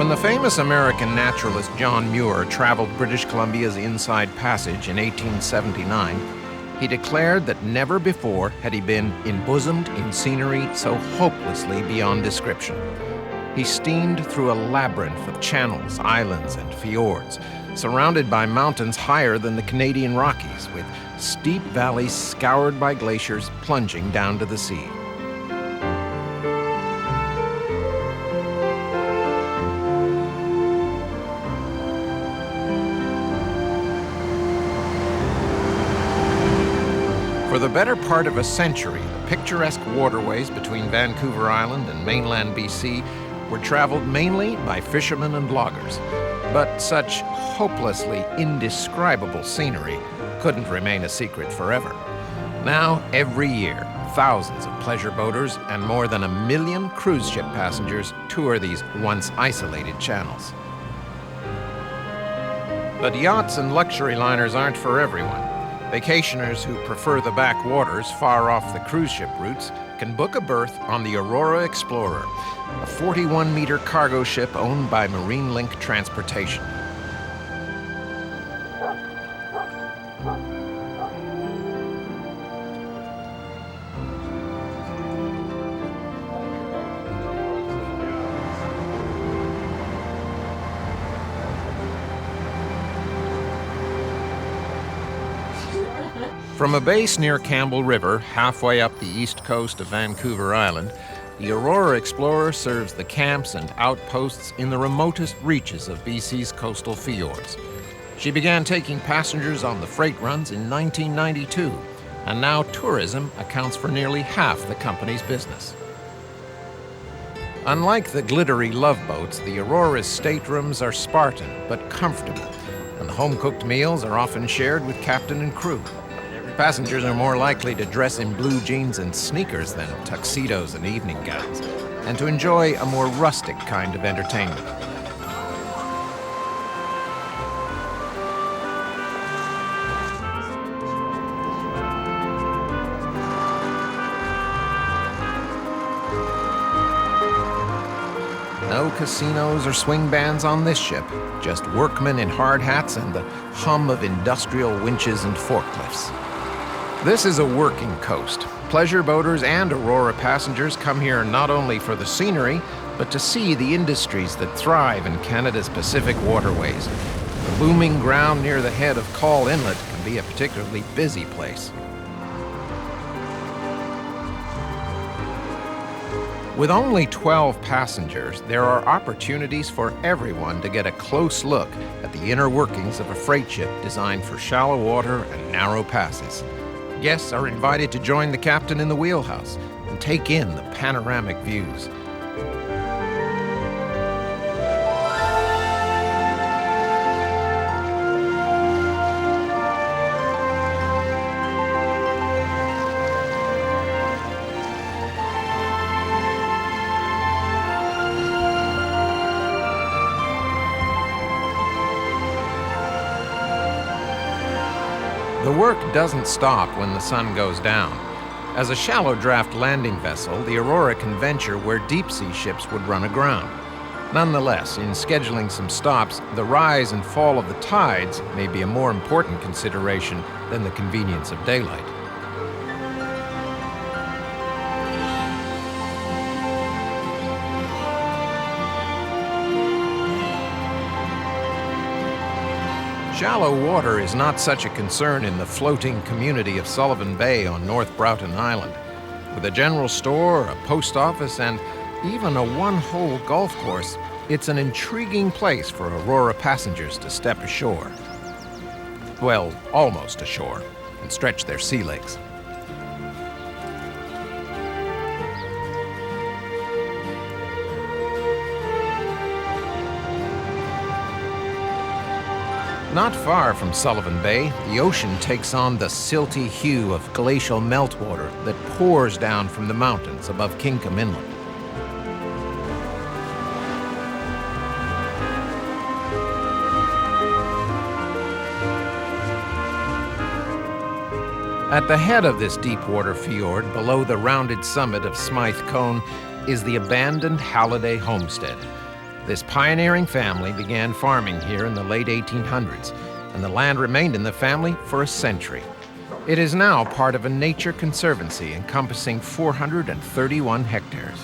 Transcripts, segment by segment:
When the famous American naturalist John Muir traveled British Columbia's Inside Passage in 1879, he declared that never before had he been embosomed in scenery so hopelessly beyond description. He steamed through a labyrinth of channels, islands, and fjords, surrounded by mountains higher than the Canadian Rockies, with steep valleys scoured by glaciers plunging down to the sea. For the better part of a century, the picturesque waterways between Vancouver Island and mainland BC were traveled mainly by fishermen and loggers. But such hopelessly indescribable scenery couldn't remain a secret forever. Now, every year, thousands of pleasure boaters and more than 1 million cruise ship passengers tour these once isolated channels. But yachts and luxury liners aren't for everyone. Vacationers who prefer the backwaters far off the cruise ship routes can book a berth on the Aurora Explorer, a 41-meter cargo ship owned by Marine Link Transportation. From a base near Campbell River, halfway up the east coast of Vancouver Island, the Aurora Explorer serves the camps and outposts in the remotest reaches of BC's coastal fjords. She began taking passengers on the freight runs in 1992, and now tourism accounts for nearly half the company's business. Unlike the glittery love boats, the Aurora's staterooms are Spartan but comfortable, and the home-cooked meals are often shared with captain and crew. Passengers are more likely to dress in blue jeans and sneakers than tuxedos and evening gowns, and to enjoy a more rustic kind of entertainment. No casinos or swing bands on this ship, just workmen in hard hats and the hum of industrial winches and forklifts. This is a working coast. Pleasure boaters and Aurora passengers come here not only for the scenery, but to see the industries that thrive in Canada's Pacific waterways. The booming ground near the head of Call Inlet can be a particularly busy place. With only 12 passengers, there are opportunities for everyone to get a close look at the inner workings of a freight ship designed for shallow water and narrow passes. Guests are invited to join the captain in the wheelhouse and take in the panoramic views. The work doesn't stop when the sun goes down. As a shallow draft landing vessel, the Aurora can venture where deep-sea ships would run aground. Nonetheless, in scheduling some stops, the rise and fall of the tides may be a more important consideration than the convenience of daylight. Shallow water is not such a concern in the floating community of Sullivan Bay on North Broughton Island. With a general store, a post office, and even a one-hole golf course, it's an intriguing place for Aurora passengers to step ashore. Well, almost ashore, and stretch their sea legs. Not far from Sullivan Bay, the ocean takes on the silty hue of glacial meltwater that pours down from the mountains above Kinkum Inlet. At the head of this deep-water fjord, below the rounded summit of Smythe Cone, is the abandoned Halliday homestead. This pioneering family began farming here in the late 1800s, and the land remained in the family for a century. It is now part of a nature conservancy encompassing 431 hectares.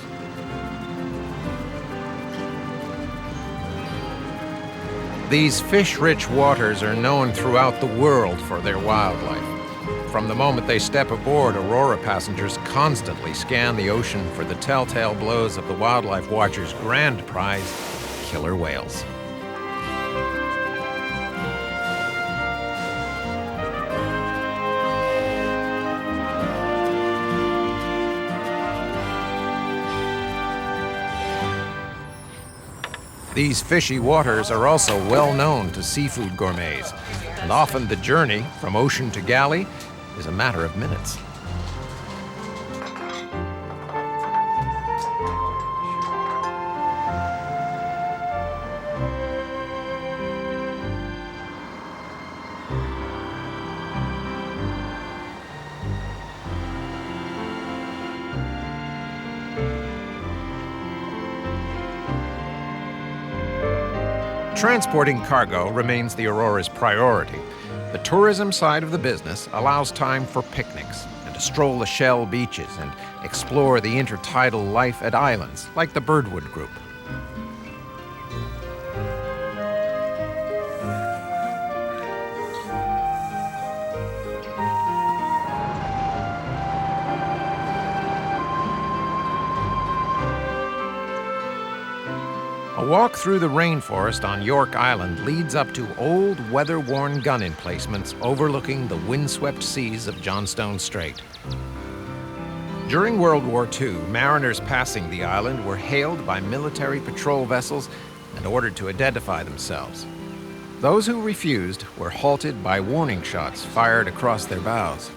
These fish-rich waters are known throughout the world for their wildlife. From the moment they step aboard, Aurora passengers constantly scan the ocean for the telltale blows of the wildlife watcher's grand prize, killer whales. These fishy waters are also well known to seafood gourmets, and often the journey from ocean to galley is a matter of minutes. Transporting cargo remains the Aurora's priority. The tourism side of the business allows time for picnics and to stroll the shell beaches and explore the intertidal life at islands like the Birdwood Group. A walk through the rainforest on York Island leads up to old, weather-worn gun emplacements overlooking the windswept seas of Johnstone Strait. During World War II, mariners passing the island were hailed by military patrol vessels and ordered to identify themselves. Those who refused were halted by warning shots fired across their bows.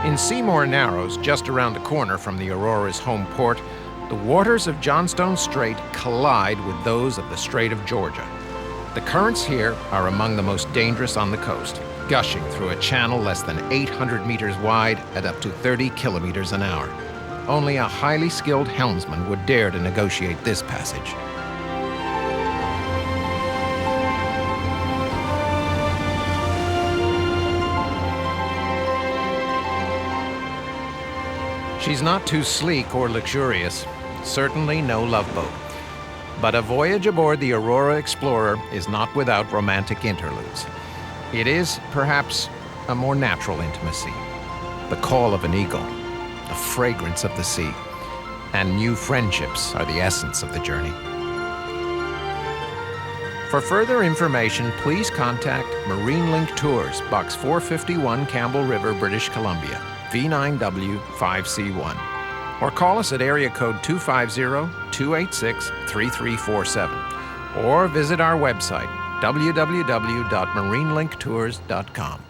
In Seymour Narrows, just around the corner from the Aurora's home port, the waters of Johnstone Strait collide with those of the Strait of Georgia. The currents here are among the most dangerous on the coast, gushing through a channel less than 800 meters wide at up to 30 kilometers an hour. Only a highly skilled helmsman would dare to negotiate this passage. She's not too sleek or luxurious, certainly no love boat. But a voyage aboard the Aurora Explorer is not without romantic interludes. It is, perhaps, a more natural intimacy. The call of an eagle, the fragrance of the sea, and new friendships are the essence of the journey. For further information, please contact Marine Link Tours, Box 451, Campbell River, British Columbia, V9W5C1, or call us at area code 250-286-3347, or visit our website, www.marinelinktours.com.